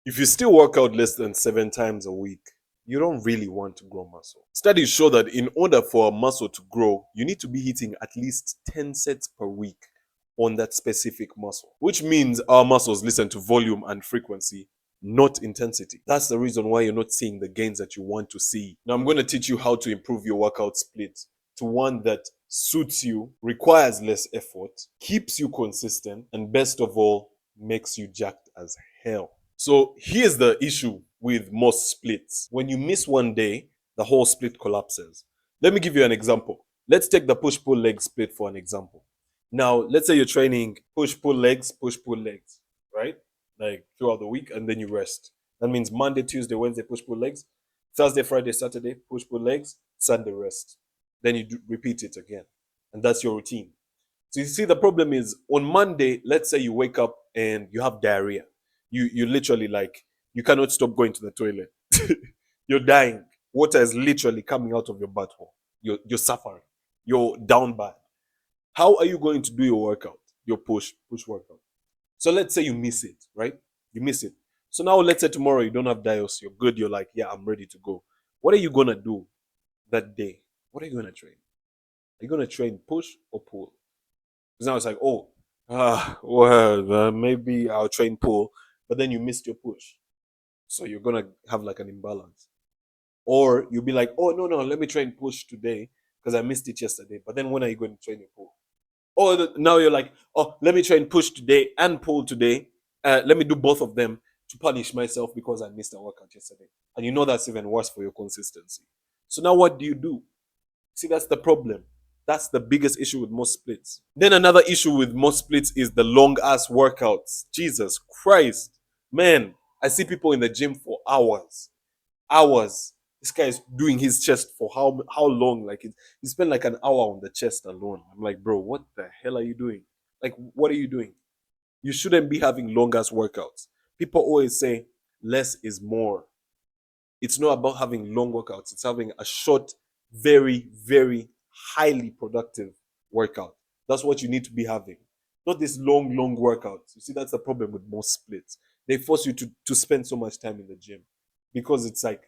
If you still work out less than 7 times a week, you don't really want to grow muscle. Studies show that in order for a muscle to grow, you need to be hitting at least 10 sets per week on that specific muscle, which means our muscles listen to volume and frequency, not intensity. That's the reason why you're not seeing the gains that you want to see. Now, I'm going to teach you how to improve your workout split to one that suits you, requires less effort, keeps you consistent, and best of all, makes you jacked as hell. So here's the issue with most splits. When you miss one day, the whole split collapses. Let me give you an example. Let's take the push-pull leg split for an example. Now, let's say you're training push-pull legs, right? Like throughout the week, and then you rest. That means Monday, Tuesday, Wednesday, push-pull legs. Thursday, Friday, Saturday, push-pull legs. Sunday, rest. Then you repeat it again. And that's your routine. So you see, the problem is on Monday, let's say you wake up and you have diarrhea. You literally, like, you cannot stop going to the toilet. You're dying. Water is literally coming out of your butthole. You're suffering. You're down bad. How are you going to do your workout? Your push workout. So let's say you miss it, right? You miss it. So now let's say tomorrow you don't have dios, you're good, you're like, yeah, I'm ready to go. What are you gonna do that day? What are you gonna train? Are you gonna train push or pull? Because now it's like, oh, maybe I'll train pull, but then you missed your push. So you're gonna have like an imbalance. Or you'll be like, oh, no, let me train push today because I missed it yesterday. But then when are you going to train your pull? Or now you're like, oh, let me train push today and pull today. Let me do both of them to punish myself because I missed a workout yesterday. And you know that's even worse for your consistency. So now what do? See, that's the problem. That's the biggest issue with most splits. Then another issue with most splits is the long ass workouts. Jesus Christ. Man, I see people in the gym for hours. Hours. This guy is doing his chest for how long? Like he spent like an hour on the chest alone. I'm like, bro, what the hell are you doing? Like, what are you doing? You shouldn't be having long ass workouts. People always say less is more. It's not about having long workouts. It's having a short, very, very highly productive workout. That's what you need to be having. Not this long workouts. You see, that's the problem with most splits. They force you to spend so much time in the gym because it's like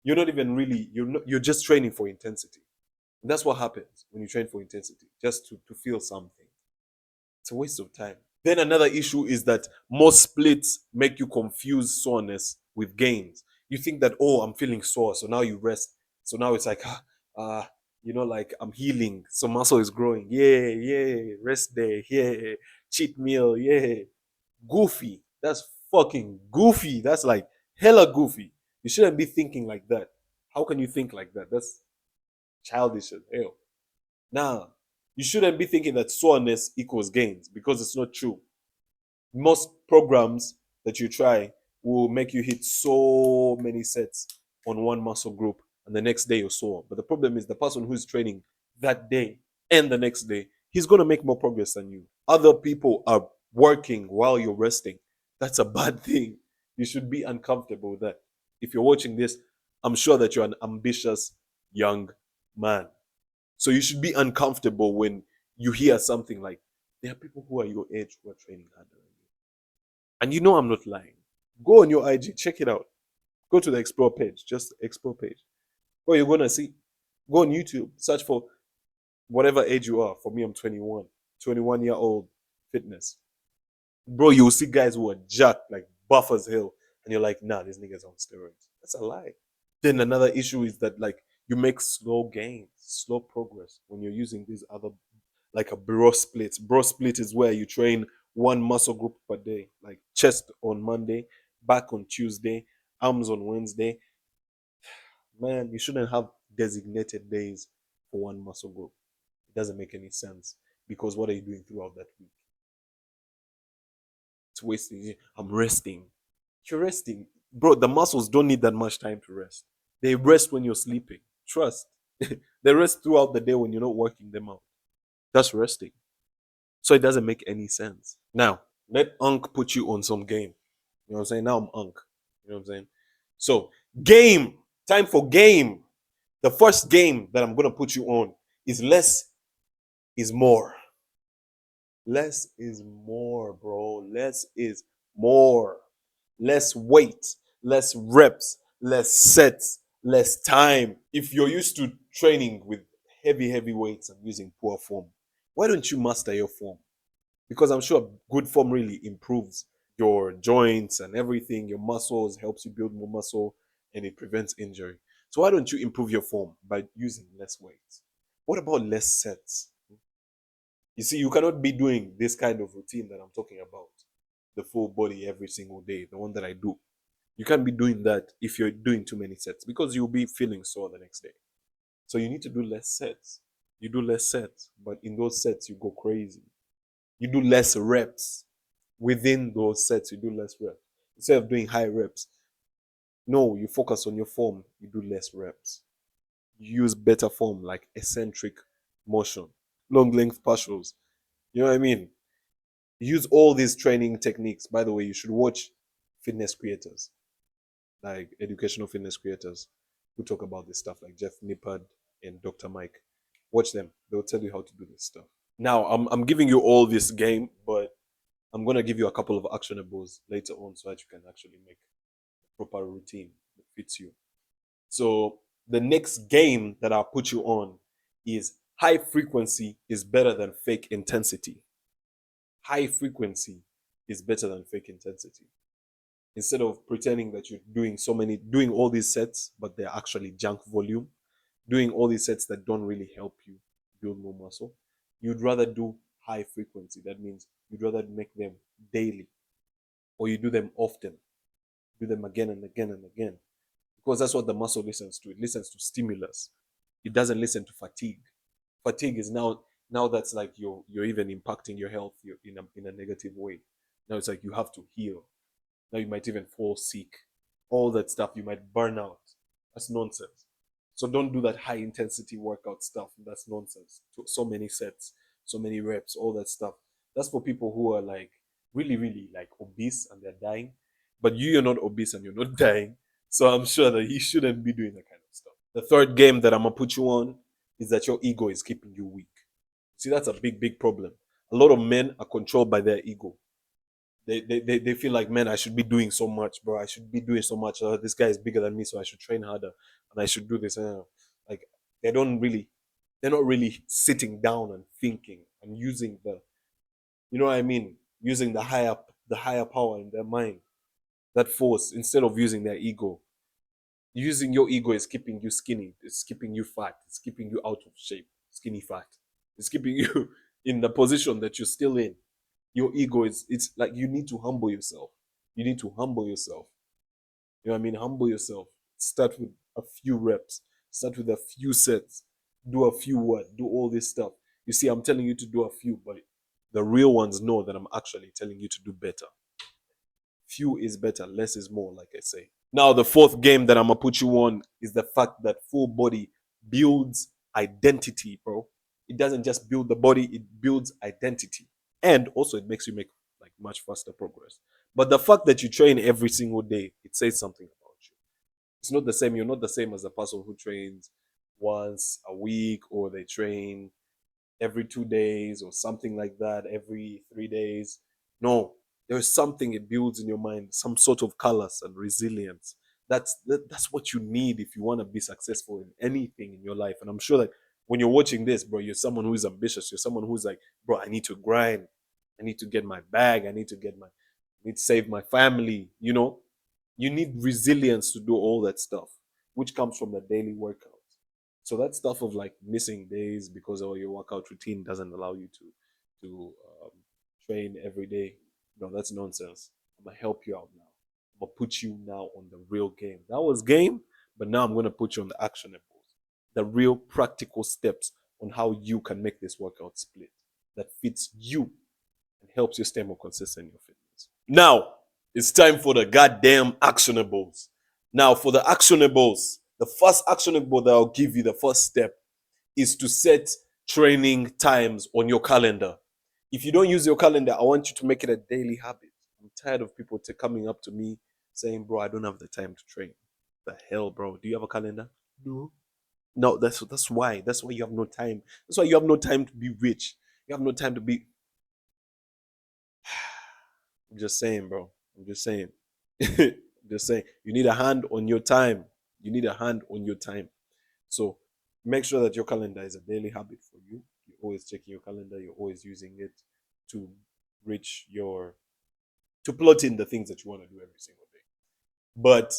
you're not even really, you're just training for intensity. And that's what happens when you train for intensity, just to feel something. It's a waste of time. Then another issue is that most splits make you confuse soreness with gains. You think that, oh, I'm feeling sore, so now you rest. So now it's like, like I'm healing, so muscle is growing. Yeah, rest day, yeah, cheat meal, yeah. Goofy. That's fucking goofy. That's like hella goofy. You shouldn't be thinking like that. How can you think like that? That's childish as hell. Nah, you shouldn't be thinking that soreness equals gains because it's not true. Most programs that you try will make you hit so many sets on one muscle group and the next day you're sore. But the problem is the person who's training that day and the next day, he's going to make more progress than you. Other people are working while you're resting. That's a bad thing. You should be uncomfortable with that. If you're watching this, I'm sure that you're an ambitious young man. So you should be uncomfortable when you hear something like, there are people who are your age who are training harder than you. And you know I'm not lying. Go on your IG, check it out. Go to the explore page, just explore page. What you're gonna see. Go on YouTube, search for whatever age you are. For me, I'm 21. 21-year-old fitness. Bro, you'll see guys who are jacked, like buff as hell. And you're like, nah, these niggas on steroids. That's a lie. Then another issue is that like you make slow gains, slow progress when you're using these other, like a bro split. Bro split is where you train one muscle group per day, like chest on Monday, back on Tuesday, arms on Wednesday. Man, you shouldn't have designated days for one muscle group. It doesn't make any sense because what are you doing throughout that week? It's wasting. I'm resting. You're resting. Bro, the muscles don't need that much time to rest. They rest when you're sleeping. Trust. They rest throughout the day when you're not working them out. That's resting. So it doesn't make any sense. Now, let Unk put you on some game. You know what I'm saying? Now I'm Unk. You know what I'm saying? So, game. Time for game. The first game that I'm going to put you on is less is more. Less is more, bro. Less is more. Less weight, less reps, less sets, less time. If you're used to training with heavy weights and using poor form, why don't you master your form? Because I'm sure good form really improves your joints and everything, your muscles, helps you build more muscle, and it prevents injury. So why don't you improve your form by using less weights? What about less sets? You see, you cannot be doing this kind of routine that I'm talking about, the full body every single day, the one that I do. You can't be doing that if you're doing too many sets because you'll be feeling sore the next day. So you need to do less sets. You do less sets, but in those sets, you go crazy. You do less reps. Within those sets, you do less reps. Instead of doing high reps, no, you focus on your form, you do less reps. You use better form like eccentric motion, long length partials. You know what I mean? Use all these training techniques. By the way, you should watch fitness creators, like educational fitness creators who talk about this stuff, like Jeff Nippard and Dr. Mike. Watch them. They'll tell you how to do this stuff. Now, I'm giving you all this game, but I'm going to give you a couple of actionables later on so that you can actually make a proper routine that fits you. So, the next game that I'll put you on is high frequency is better than fake intensity. High frequency is better than fake intensity. Instead of pretending that you're doing all these sets, but they're actually junk volume, doing all these sets that don't really help you build more muscle, you'd rather do high frequency. That means you'd rather make them daily, or you do them often, do them again and again and again, because that's what the muscle listens to. It listens to stimulus. It doesn't listen to fatigue. Fatigue is now that's like you're even impacting your health in a negative way. Now it's like you have to heal. Now you might even fall sick. All that stuff, you might burn out. That's nonsense. So don't do that high intensity workout stuff. That's nonsense. So many sets, so many reps, all that stuff. That's for people who are like really like obese and they're dying. But you're not obese and you're not dying. So I'm sure that you shouldn't be doing that kind of stuff. The third game that I'm gonna put you on is that your ego is keeping you weak. See, that's a big problem. A lot of men are controlled by their ego. They feel like, man, I should be doing so much, bro. I should be doing so much. This guy is bigger than me, so I should train harder and I should do this. Like they don't really, they're not really sitting down and thinking and using you know what I mean, using the higher power in their mind, that force instead of using their ego. Using your ego is keeping you skinny. It's keeping you fat. It's keeping you out of shape. Skinny fat. It's keeping you in the position that you're still in. Your ego is, it's like you need to humble yourself. You need to humble yourself. You know what I mean? Humble yourself. Start with a few reps. Start with a few sets. Do a few what? Do all this stuff. You see, I'm telling you to do a few, but the real ones know that I'm actually telling you to do better. Few is better, less is more, like I say. Now, the fourth game that I'm gonna put you on is the fact that full body builds identity, bro. It doesn't just build the body, it builds identity. And also it makes you make like much faster progress. But the fact that you train every single day, it says something about you. It's not the same. You're not the same as a person who trains once a week, or they train every 2 days or something like that, every 3 days. No, there's something it builds in your mind, some sort of callous and resilience. That's what you need if you want to be successful in anything in your life. And I'm sure that when you're watching this, bro, you're someone who is ambitious. You're someone who's like, bro, I need to grind. I need to get my bag. I need to save my family. You need resilience to do all that stuff, which comes from the daily workout. So that stuff of like missing days because of your workout routine doesn't allow you to train every day. No, that's nonsense. I'm gonna help you out now. I'm gonna put you now on the real game. That was game, but now I'm gonna put you on the actionables, the real practical steps on how you can make this workout split that fits you and helps you stay more consistent in your fitness. Now, it's time for the goddamn actionables. Now, for the actionables, the first actionable that I'll give you, the first step, is to set training times on your calendar. If you don't use your calendar, I want you to make it a daily habit. I'm tired of people coming up to me saying, bro, I don't have the time to train. The hell, bro? Do you have a calendar? No. No, that's why. That's why you have no time. That's why you have no time to be rich. You have no time to be. I'm just saying, bro. I'm just saying. Just saying, you need a hand on your time. You need a hand on your time. So make sure that your calendar is a daily habit for you. You're always checking your calendar. You're always using it to reach your to plot in the things that you want to do every single day. But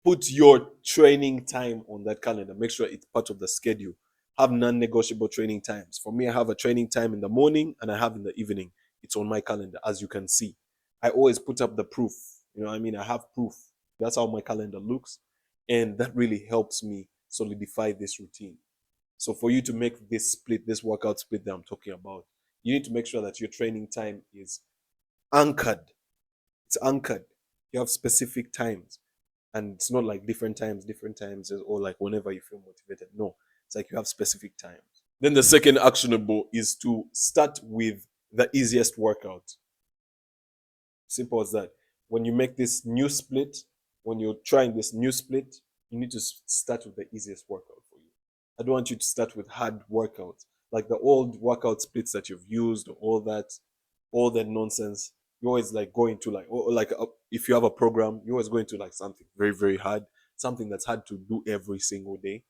put your training time on that calendar. Make sure it's part of the schedule. Have non-negotiable training times. For me, I have a training time in the morning and I have in the evening. It's on my calendar, as you can see. I always put up the proof. You know what I mean? I have proof. That's how my calendar looks. And that really helps me solidify this routine. So for you to make this split, this workout split that I'm talking about, you need to make sure that your training time is anchored. It's anchored. You have specific times. And it's not like different times, or like whenever you feel motivated. No, it's like you have specific times. Then the second actionable is to start with the easiest workout. Simple as that. When you make this new split, when you're trying this new split, you need to start with the easiest workout for you. I don't want you to start with hard workouts, like the old workout splits that you've used, all that nonsense. You always like going to like, or like if you have a program, you always going to like something very, very hard, something that's hard to do every single day.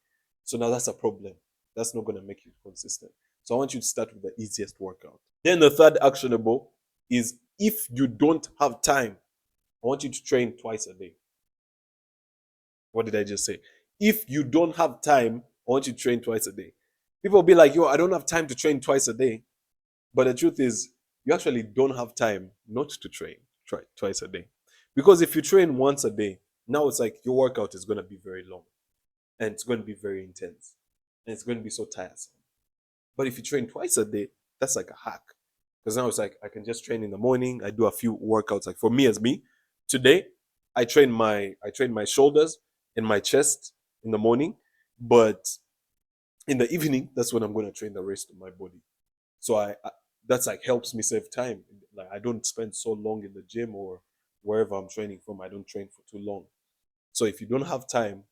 So now that's a problem. That's not going to make you consistent. So I want you to start with the easiest workout. Then the third actionable is, if you don't have time, I want you to train twice a day. What did I just say? If you don't have time, I want you to train twice a day. People will be like, yo, I don't have time to train twice a day. But the truth is, you actually don't have time not to train twice a day. Because if you train once a day, now it's like your workout is going to be very long and it's going to be very intense and it's going to be so tiresome. But if you train twice a day, that's like a hack. Because now it's like I can just train in the morning. I do a few workouts. Like for me as me, today I train my shoulders and my chest in the morning, but in the evening, that's when I'm going to train the rest of my body. So I that's like helps me save time. Like I don't spend so long in the gym or wherever I'm training from. I don't train for too long. So if you don't have time,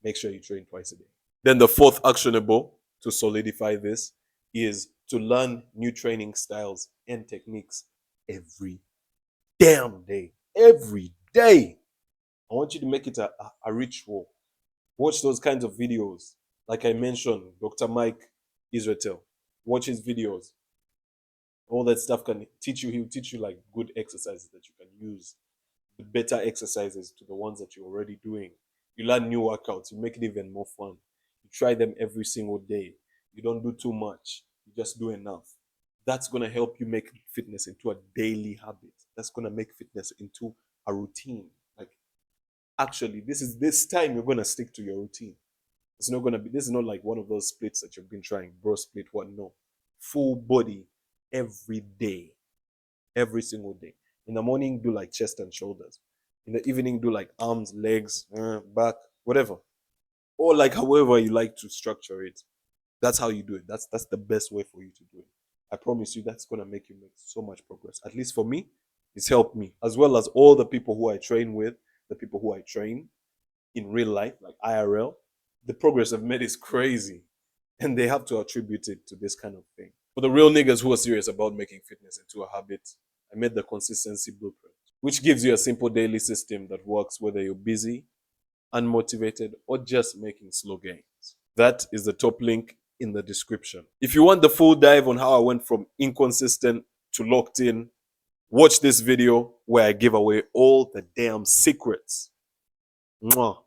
make sure you train twice a day. Then the fourth actionable to solidify this is to learn new training styles and techniques every damn day. Every day. I want you to make it a ritual. Watch those kinds of videos. Like I mentioned, Dr. Mike Israel. Watch his videos. All that stuff can teach you. He'll teach you like good exercises that you can use, the better exercises to the ones that you're already doing. You learn new workouts. You make it even more fun. You try them every single day. You don't do too much. You just do enough. That's going to help you make fitness into a daily habit. That's going to make fitness into a routine. Like, actually, this time you're going to stick to your routine. It's not going to be, this is not like one of those splits that you've been trying, bro split, what? No. Full body every day, every single day. In the morning, do like chest and shoulders. In the evening, do like arms, legs, back, whatever. Or like however you like to structure it. That's how you do it. That's the best way for you to do it. I promise you that's gonna make you make so much progress. At least for me, it's helped me, as well as all the people who I train with, the people who I train in real life, like IRL. The progress I've made is crazy. And they have to attribute it to this kind of thing. For the real niggas who are serious about making fitness into a habit, I made the consistency blueprint, which gives you a simple daily system that works whether you're busy, unmotivated, or just making slow gains. That is the top link in the description. If you want the full dive on how I went from inconsistent to locked in, watch this video where I give away all the damn secrets. Mwah.